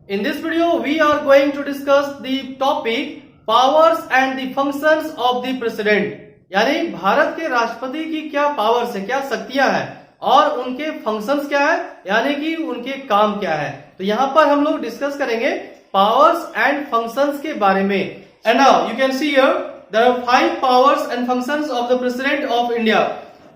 In this video, we are going to discuss the topic powers and the functions of the president. यानी भारत के राष्ट्रपति की क्या powers है, क्या शक्तियां हैं और उनके फंक्शंस क्या है, यानी कि उनके काम क्या है। तो यहाँ पर हम लोग डिस्कस करेंगे पावर्स एंड फंक्शंस के बारे में। And now you can see here there are 5 powers and functions of the president of India.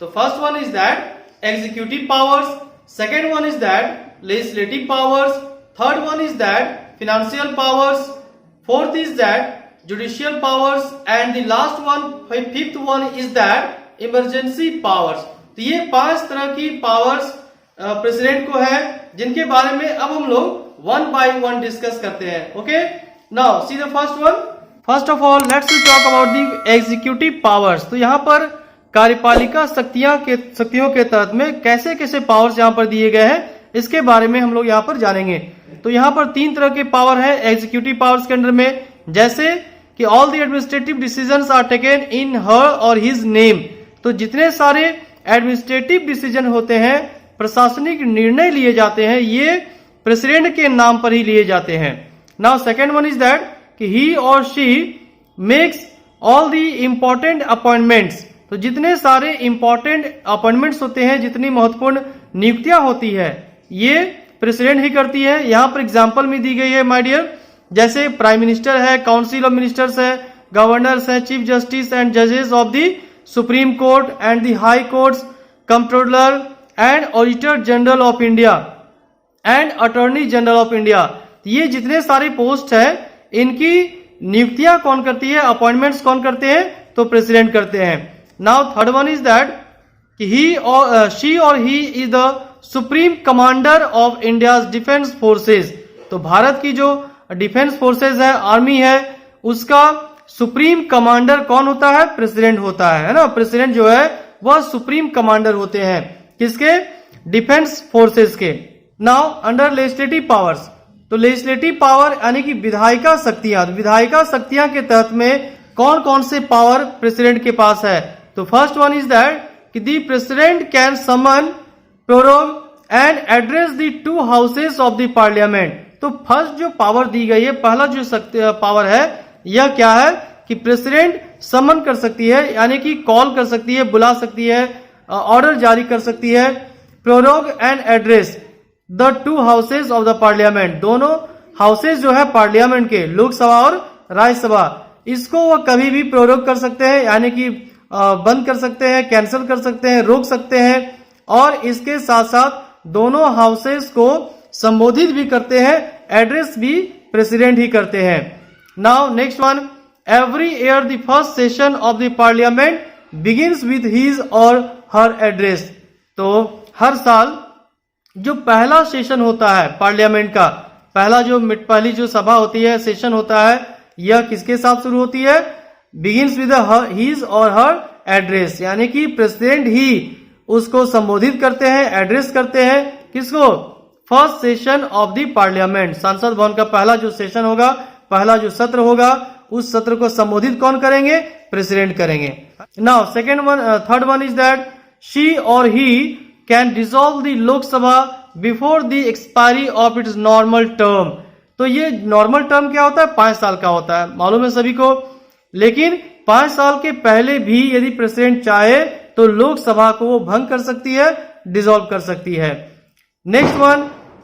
तो first one is that executive powers, second one is that legislative powers, third one is that financial powers, fourth is that judicial powers and the last one, fifth one is that emergency powers। तो ये 5 तरह की powers president को है जिनके बारे में अब हम लोग वन बाय वन डिस्कस करते हैं। Okay, now see the first one. First of all let's talk about the executive powers. तो यहाँ पर कार्यपालिका शक्तियों के तहत में कैसे कैसे पावर्स यहाँ पर दिए गए हैं इसके बारे में हम लोग यहाँ पर जानेंगे। तो यहाँ पर 3 तरह के पावर है एग्जीक्यूटिव पावर्स के अंडर में, जैसे कि all the administrative decisions are taken in her और हिज नेम। तो जितने सारे एडमिनिस्ट्रेटिव डिसीजन होते हैं, प्रशासनिक निर्णय लिए जाते हैं, ये प्रेसिडेंट के नाम पर ही लिए जाते हैं। Now second one is that कि ही और she makes all the important appointments. तो जितने सारे इंपॉर्टेंट अपॉइंटमेंट्स होते हैं, जितनी महत्वपूर्ण नियुक्तियां होती है, ये प्रेसिडेंट ही करती है। यहां पर एग्जांपल में दी गई है माय डियर, जैसे प्राइम मिनिस्टर है, काउंसिल ऑफ मिनिस्टर्स है, गवर्नर्स है, चीफ जस्टिस एंड जजेस of the supreme court and the high courts, controller and auditor general of India and attorney general of India. ये जितने सारे पोस्ट है, इनकी नियुक्तियां कौन करती है, अपॉइंटमेंट्स कौन करते हैं, तो प्रेसिडेंट करते हैं। Now third one is that कि ही और शी और he is the supreme commander of India's defence forces. तो भारत की जो डिफेंस फोर्सेस है, आर्मी है, उसका सुप्रीम कमांडर कौन होता है, प्रेसिडेंट होता है ना। प्रेसिडेंट जो है वह सुप्रीम कमांडर होते हैं किसके, डिफेंस फोर्सेस के। नाउ अंडर लेजिस्लेटिव पावर्स, तो लेजिस्लेटिव पावर यानी कि विधायिका शक्तियां, विधायिका शक्तियां के तहत में कौन कौन से पावर प्रेसिडेंट के पास है। तो फर्स्ट वन इज दैट कि the president can summon, prorogue and address the 2 houses of the parliament. तो फर्स्ट जो पावर दी गई है, पहला जो पावर है, यह क्या है कि प्रेसिडेंट समन कर सकती है, यानी कि कॉल कर सकती है, बुला सकती है, ऑर्डर जारी कर सकती है। Prorogue and address the 2 houses of the parliament, दोनों हाउसेस जो है पार्लियामेंट के, लोकसभा और राज्यसभा, इसको वो कभी भी प्रोरोग कर सकते हैं, यानी कि बंद कर सकते हैं, कैंसिल कर सकते हैं, रोक सकते हैं, और इसके साथ साथ दोनों हाउसेस को संबोधित भी करते हैं, एड्रेस भी प्रेसिडेंट ही करते हैं। Now next one, every year the first session of the parliament begins with his और हर एड्रेस। तो हर साल जो पहला सेशन होता है पार्लियामेंट का, पहली जो सभा होती है, सेशन होता है, यह किसके साथ शुरू होती है, बिगिंस विद हिज और हर एड्रेस, यानी कि प्रेसिडेंट ही उसको संबोधित करते हैं, एड्रेस करते हैं, किसको, first session of the parliament. संसद भवन का पहला जो सेशन होगा, पहला जो सत्र होगा, उस सत्र को संबोधित कौन करेंगे, प्रेसिडेंट करेंगे। Now third one is that she और he can dissolve the Lok Sabha before the expiry of its normal term. तो ये नॉर्मल टर्म क्या होता है, 5 साल का होता है, मालूम है सभी को। लेकिन 5 साल के पहले भी यदि प्रेसिडेंट चाहे तो लोकसभा को वो भंग कर सकती है, डिसॉल्व कर सकती है। नेक्स्ट वन,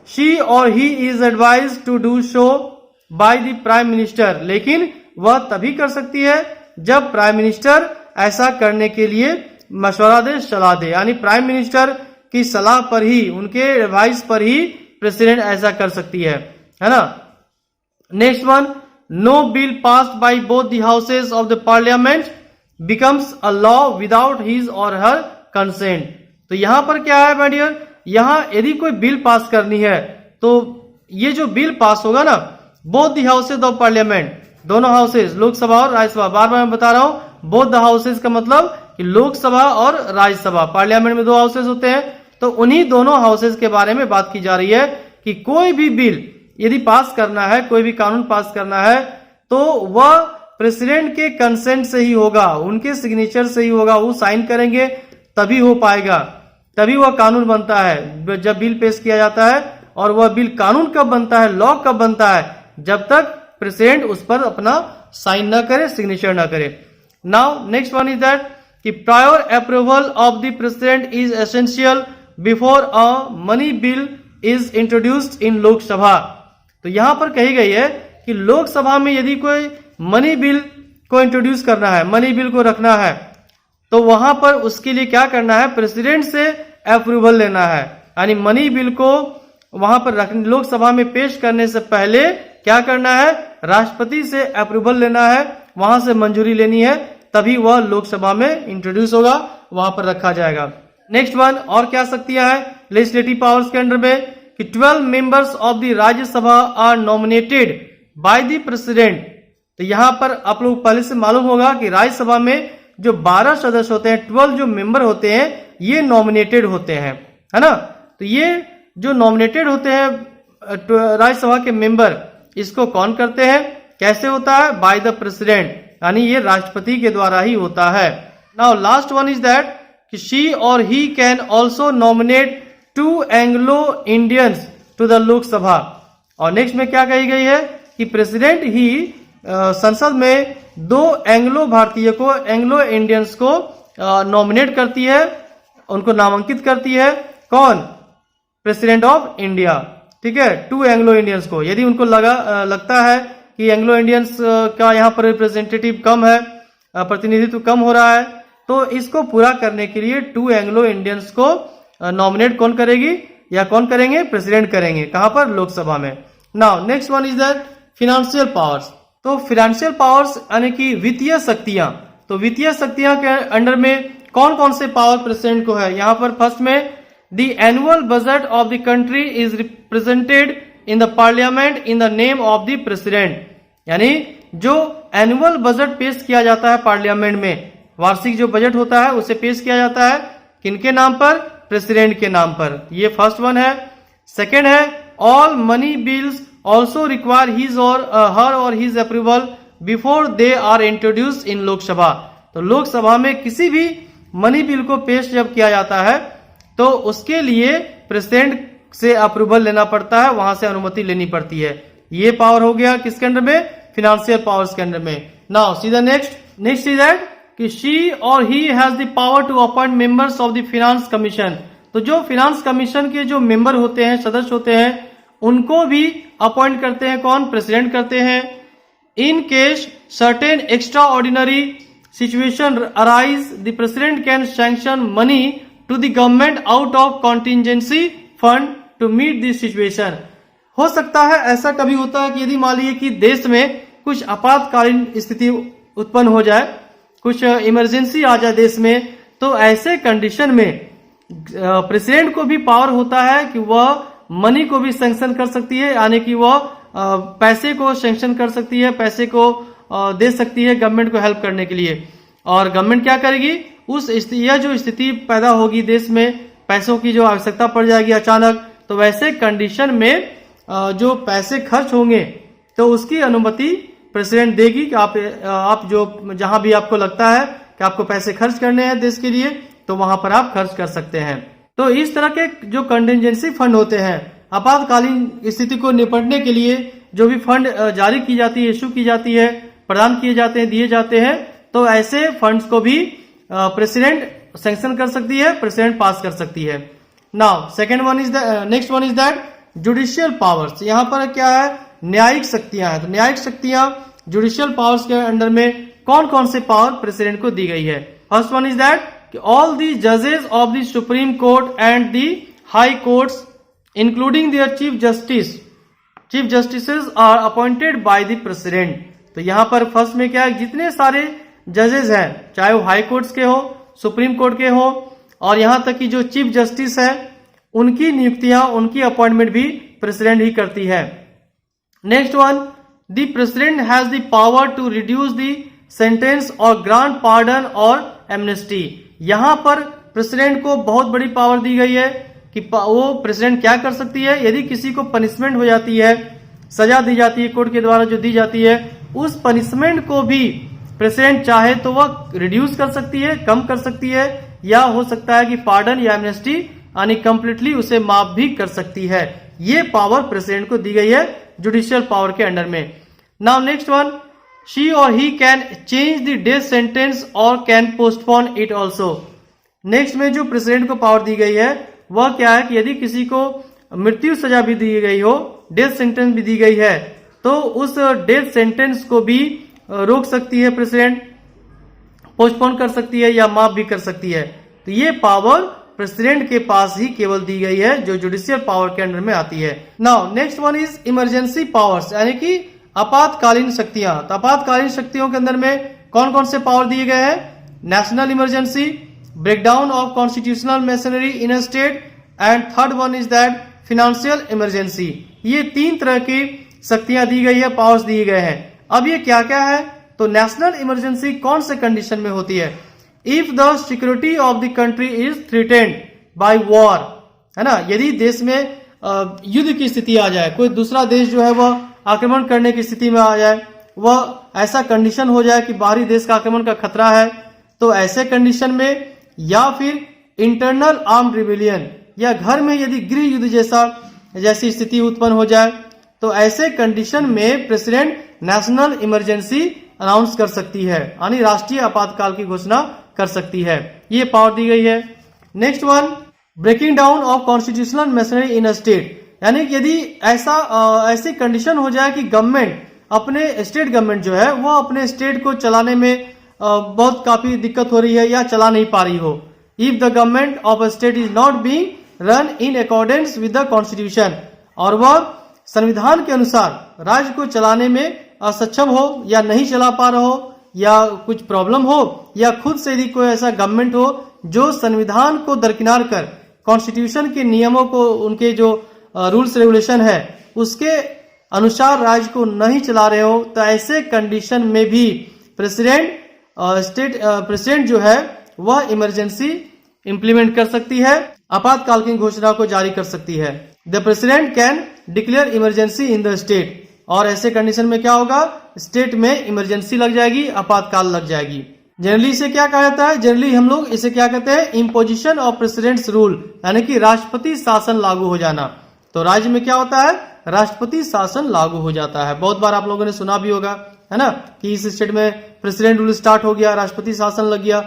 शी और he is advise to do so by the prime minister. लेकिन वह तभी कर सकती है जब प्राइम मिनिस्टर ऐसा करने के लिए मशवरा दे, सलाह दे, यानी प्राइम मिनिस्टर की सलाह पर ही, उनके एडवाइस पर ही प्रेसिडेंट ऐसा कर सकती है ना। Next one, no bill passed by both the houses of the parliament becomes a law without his और हर कंसेंट। तो यहां पर क्या है माय डियर, यहां यदि कोई बिल पास करनी है तो ये जो बिल पास होगा ना, both the houses of parliament, दोनों हाउसेस, लोकसभा और राज्यसभा, बार बार मैं बता रहा हूं, बोथ द हाउसेस का मतलब कि लोकसभा और राज्यसभा, पार्लियामेंट में 2 हाउसेस होते हैं, तो उन्हीं दोनों हाउसेस के बारे में बात की जा रही है कि कोई भी बिल यदि पास करना है, कोई भी कानून पास करना है, तो वह प्रेसिडेंट के कंसेंट से ही होगा, उनके सिग्नेचर से ही होगा, वो साइन करेंगे तभी हो पाएगा, तभी वह कानून बनता है। जब बिल पेश किया जाता है और वह बिल कानून कब बनता है, लॉ कब बनता है, जब तक प्रेसिडेंट उस पर अपना साइन ना करे, सिग्नेचर ना करे। Now next one is that कि prior approval of the president is essential before a money bill is introduced in Lok Sabha. तो यहां पर कही गई है कि लोकसभा में यदि कोई मनी बिल को इंट्रोड्यूस करना है, मनी बिल को रखना है, तो वहां पर उसके लिए क्या करना है, प्रेसिडेंट से अप्रूवल लेना है। यानी मनी बिल को वहां पर लोकसभा में पेश करने से पहले क्या करना है, राष्ट्रपति से अप्रूवल लेना है, वहां से मंजूरी लेनी है, तभी वह लोकसभा में इंट्रोड्यूस होगा, वहां पर रखा जाएगा। नेक्स्ट वन, और क्या शक्तियां हैं लेजिस्लेटिव पावर्स के अंडर में कि 12 members of the Rajya Sabha are nominated by the president. तो यहां पर आप लोग पहले से मालूम होगा कि राज्यसभा में जो 12 सदस्य होते हैं, 12 जो मेंबर होते हैं, ये नॉमिनेटेड होते हैं, है ना। तो ये जो नॉमिनेटेड होते हैं राज्यसभा के मेंबर, इसको कौन करते हैं, कैसे होता है, बाय द प्रेसिडेंट, यानी ये राष्ट्रपति के द्वारा ही होता है। Now last one is that कि शी और he can also nominate 2 Anglo Indians to the Lok Sabha. और नेक्स्ट में क्या कही गई है कि प्रेसिडेंट ही संसद में 2 एंग्लो भारतीय को, एंग्लो इंडियंस को नॉमिनेट करती है, उनको नामांकित करती है, कौन, प्रेसिडेंट ऑफ इंडिया, ठीक है, 2 एंग्लो इंडियंस को। यदि उनको लगता है कि एंग्लो इंडियंस का यहाँ पर रिप्रेजेंटेटिव कम है, प्रतिनिधित्व कम हो रहा है, तो इसको पूरा करने के लिए 2 एंग्लो इंडियंस को नॉमिनेट कौन करेगी या कौन करेंगे, प्रेसिडेंट करेंगे, कहां पर, लोकसभा में। Now next one is that financial powers. तो फिनेंशियल पावर्स यानी कि वित्तीय शक्तियां। तो वित्तीय शक्तियां के अंडर में कौन कौन से पावर प्रेसिडेंट को है, यहां पर फर्स्ट में the annual budget of the country is represented in the parliament in the name of the president. यानी जो एनुअल बजट पेश किया जाता है पार्लियामेंट में, वार्षिक जो बजट होता है उसे पेश किया जाता है किनके नाम पर, प्रेसिडेंट के नाम पर। ये फर्स्ट वन है। सेकेंड है all money bills also require his और हर और his approval before they are introduced in Lok Sabha. तो लोकसभा में किसी भी मनी बिल को पेश जब किया जाता है तो उसके लिए प्रेसिडेंट से अप्रूवल लेना पड़ता है, वहां से अनुमति लेनी पड़ती है। ये पावर हो गया किसके अंडर में, फिनेंशियल पावर्स के अंडर में। Now see the next is that कि शी और he has the power to appoint members of the finance commission. तो जो फाइनेंस कमीशन के जो मेंबर होते हैं, सदस्य होते हैं, उनको भी अपॉइंट करते हैं कौन, प्रेसिडेंट करते हैं। In case certain extraordinary situation arise the president can sanction money to the government out of contingency fund to meet this situation. हो सकता है ऐसा कभी होता है कि यदि मान लीजिए कि देश में कुछ आपातकालीन स्थिति उत्पन्न हो जाए, कुछ इमरजेंसी आ जाए देश में, तो ऐसे कंडीशन में प्रेसिडेंट को भी पावर होता है कि वह मनी को भी सैंक्शन कर सकती है, यानी कि वह पैसे को सैंक्शन कर सकती है, पैसे को दे सकती है गवर्नमेंट को हेल्प करने के लिए। और गवर्नमेंट क्या करेगी, यह जो स्थिति पैदा होगी देश में, पैसों की जो आवश्यकता पड़ जाएगी अचानक, तो वैसे कंडीशन में जो पैसे खर्च होंगे तो उसकी अनुमति प्रेसिडेंट देगी कि आप जो जहां भी आपको लगता है कि आपको पैसे खर्च करने हैं देश के लिए, तो वहां पर आप खर्च कर सकते हैं। तो इस तरह के जो कंटिजेंसी फंड होते हैं, आपातकालीन स्थिति को निपटने के लिए जो भी फंड जारी की जाती है, इशू की जाती है, प्रदान किए जाते हैं, दिए जाते हैं, तो ऐसे फंड्स को भी प्रेसिडेंट सैंक्शन कर सकती है, प्रेसिडेंट पास कर सकती है। Now next one is that judicial powers. यहाँ पर क्या है, न्यायिक शक्तियां हैं। तो न्यायिक शक्तियां जुडिशियल पावर्स के अंडर में कौन कौन से पावर प्रेसिडेंट को दी गई है। First one is that all the जजेस of the supreme court and the high courts including their chief justices are appointed by the president. तो यहां पर फर्स्ट में क्या है, जितने सारे जजेस हैं, चाहे वो हाई कोर्ट्स के हो, सुप्रीम कोर्ट के हो, और यहां तक कि जो चीफ जस्टिस है, उनकी नियुक्तियां, उनकी अपॉइंटमेंट भी प्रेसिडेंट ही करती है। Next one, the president has the power to reduce the sentence और ग्रांट पार्डन और एमनेस्टी। यहां पर प्रेसिडेंट को बहुत बड़ी पावर दी गई है कि वो प्रेसिडेंट क्या कर सकती है, यदि किसी को पनिशमेंट हो जाती है, सजा दी जाती है कोर्ट के द्वारा जो दी जाती है, उस पनिशमेंट को भी प्रेसिडेंट चाहे तो वह रिड्यूस कर सकती है, कम कर सकती है, या हो सकता है कि पार्डन या एमनेस्टी यानी कंप्लीटली उसे माफ भी कर सकती है। ये पावर प्रेसिडेंट को दी गई है जुडिशियल पावर के अंडर में। नाउ नेक्स्ट वन, शी और he can change the death sentence or can postpone it also. Next में जो प्रेसिडेंट को पावर दी गई है वह क्या है कि यदि किसी को मृत्यु सजा भी दी गई हो, डेथ सेंटेंस भी दी गई है, तो उस डेथ सेंटेंस को भी रोक सकती है प्रेसिडेंट, पोस्टपोन कर सकती है या माफ भी कर सकती है। तो ये पावर प्रेसिडेंट के पास ही केवल दी गई है जो जुडिशियल पावर के अंडर में आती है। Now next one is emergency powers, यानी कि आपातकालीन शक्तियां। तो आपातकालीन शक्तियों के अंदर में कौन कौन से पावर दिए गए हैं? National emergency, breakdown of constitutional machinery in a state, and third one is that financial emergency. ये 3 तरह की शक्तियां दी गई है, पावर्स दिए गए हैं। अब ये क्या क्या है? तो नेशनल इमरजेंसी कौन से कंडीशन में होती है? If the security of the country is threatened by war, है ना, यदि देश में युद्ध की स्थिति आ जाए, कोई दूसरा देश जो है वह आक्रमण करने की स्थिति में आ जाए, वह ऐसा कंडीशन हो जाए कि बाहरी देश का आक्रमण का खतरा है, तो ऐसे कंडीशन में, या फिर इंटरनल आर्म्ड रिबेलियन, या घर में यदि गृह युद्ध जैसी स्थिति उत्पन्न हो जाए, तो ऐसे कंडीशन में प्रेसिडेंट नेशनल इमरजेंसी अनाउंस कर सकती है, यानी राष्ट्रीय आपातकाल की घोषणा कर सकती है। ये पावर दी गई है। Next one, breaking down of constitutional machinery in a state, यानी यदि ऐसी कंडीशन हो जाए कि गवर्नमेंट, अपने स्टेट गवर्नमेंट जो है वो अपने स्टेट को चलाने में बहुत काफी दिक्कत हो रही है या चला नहीं पा रही हो। If the government of a state is not being run in accordance with the constitution, और वह संविधान के अनुसार राज्य को चलाने में असक्षम हो या नहीं चला पा रहा हो, या कुछ प्रॉब्लम हो, या खुद से यदि कोई ऐसा गवर्नमेंट हो जो संविधान को दरकिनार कर कॉन्स्टिट्यूशन के नियमों को, उनके जो रूल्स रेगुलेशन है उसके अनुसार राज्य को नहीं चला रहे हो, तो ऐसे कंडीशन में भी प्रेसिडेंट जो है वह इमरजेंसी इंप्लीमेंट कर सकती है, आपातकाल की घोषणा को जारी कर सकती है। The president can declare emergency in the state, और ऐसे कंडीशन में क्या होगा? स्टेट में इमरजेंसी लग जाएगी, आपातकाल लग जाएगी। जनरली इसे क्या कहा जाता है? जनरली हम लोग इसे क्या कहते हैं? इम्पोजिशन ऑफ प्रेसिडेंट्स रूल, यानी कि राष्ट्रपति शासन लागू हो जाना। तो राज्य में क्या होता है? राष्ट्रपति शासन लागू हो जाता है। बहुत बार आप लोगों ने सुना भी होगा, है ना, कि इस स्टेट में प्रेसिडेंट रूल स्टार्ट हो गया, राष्ट्रपति शासन लग गया।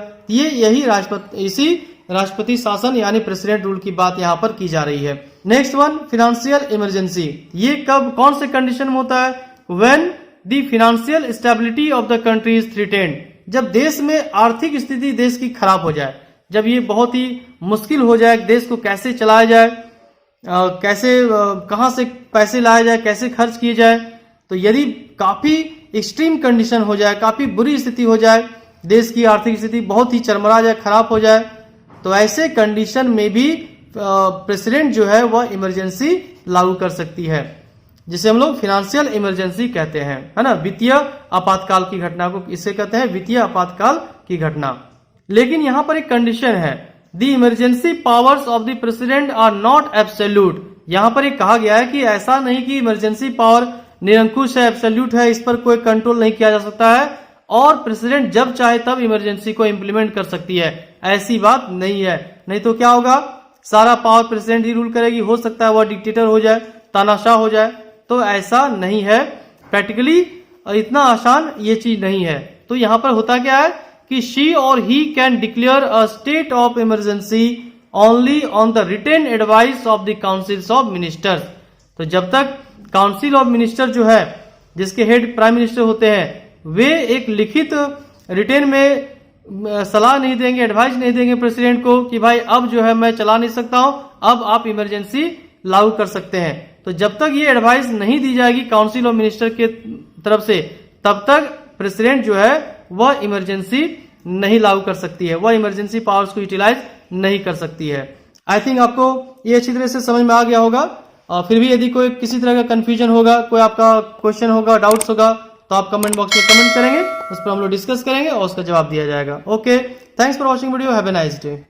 इसी राष्ट्रपति शासन यानी प्रेसिडेंट रूल की बात यहाँ पर की जा रही है। Next one, financial emergency. ये कब, कौन से कंडीशन में होता है? When the financial stability of the country is threatened, जब देश में आर्थिक स्थिति देश की खराब हो जाए, जब ये बहुत ही मुश्किल हो जाए, देश को कैसे चलाया जाए, कहां से पैसे लाया जाए, कैसे खर्च किए जाए, तो यदि काफी एक्सट्रीम कंडीशन हो जाए, काफी बुरी स्थिति हो जाए, देश की आर्थिक स्थिति बहुत ही चरमरा जाए, खराब हो जाए, तो ऐसे कंडीशन में भी प्रेसिडेंट जो है वह इमरजेंसी लागू कर सकती है, जिसे हम लोग फाइनेंशियल इमरजेंसी कहते हैं, है ना, वित्तीय आपातकाल की घटना को इसे कहते हैं वित्तीय आपातकाल की घटना। लेकिन यहाँ पर एक कंडीशन है, the emergency powers of the president are not absolute. यहाँ पर एक कहा गया है कि ऐसा नहीं कि इमरजेंसी पावर निरंकुश है, एब्सोल्यूट है, इस पर कोई कंट्रोल नहीं किया जा सकता है और प्रेसिडेंट जब चाहे तब इमरजेंसी को इम्प्लीमेंट कर सकती है, ऐसी बात नहीं है। नहीं तो क्या होगा, सारा पावर प्रेसिडेंट ही रूल करेगी, हो सकता है वह डिक्टेटर हो जाए, तानाशाह हो जाए, तो ऐसा नहीं है। प्रैक्टिकली इतना आसान ये चीज नहीं है। तो यहाँ पर होता क्या है कि शी और he can declare a state of emergency only on the written advice of the councils of ministers. तो जब तक काउंसिल ऑफ मिनिस्टर जो है, जिसके हेड प्राइम मिनिस्टर होते हैं, वे एक लिखित रिटेन में सलाह नहीं देंगे, एडवाइस नहीं देंगे प्रेसिडेंट को कि भाई अब जो है मैं चला नहीं सकता हूं, अब आप इमरजेंसी लागू कर सकते हैं। तो जब तक ये एडवाइस नहीं दी जाएगी काउंसिल ऑफ मिनिस्टर के तरफ से, तब तक प्रेसिडेंट जो है वह इमरजेंसी नहीं लागू कर सकती है, वह इमरजेंसी पावर्स को यूटिलाइज नहीं कर सकती है। आई थिंक आपको ये अच्छी तरह से समझ में आ गया होगा। और फिर भी यदि कोई किसी तरह का कंफ्यूजन होगा, कोई आपका क्वेश्चन होगा, डाउट्स होगा, तो आप कमेंट बॉक्स में कमेंट करेंगे, उस पर हम लोग डिस्कस करेंगे और उसका जवाब दिया जाएगा। Okay, thanks for watching video, have a nice day.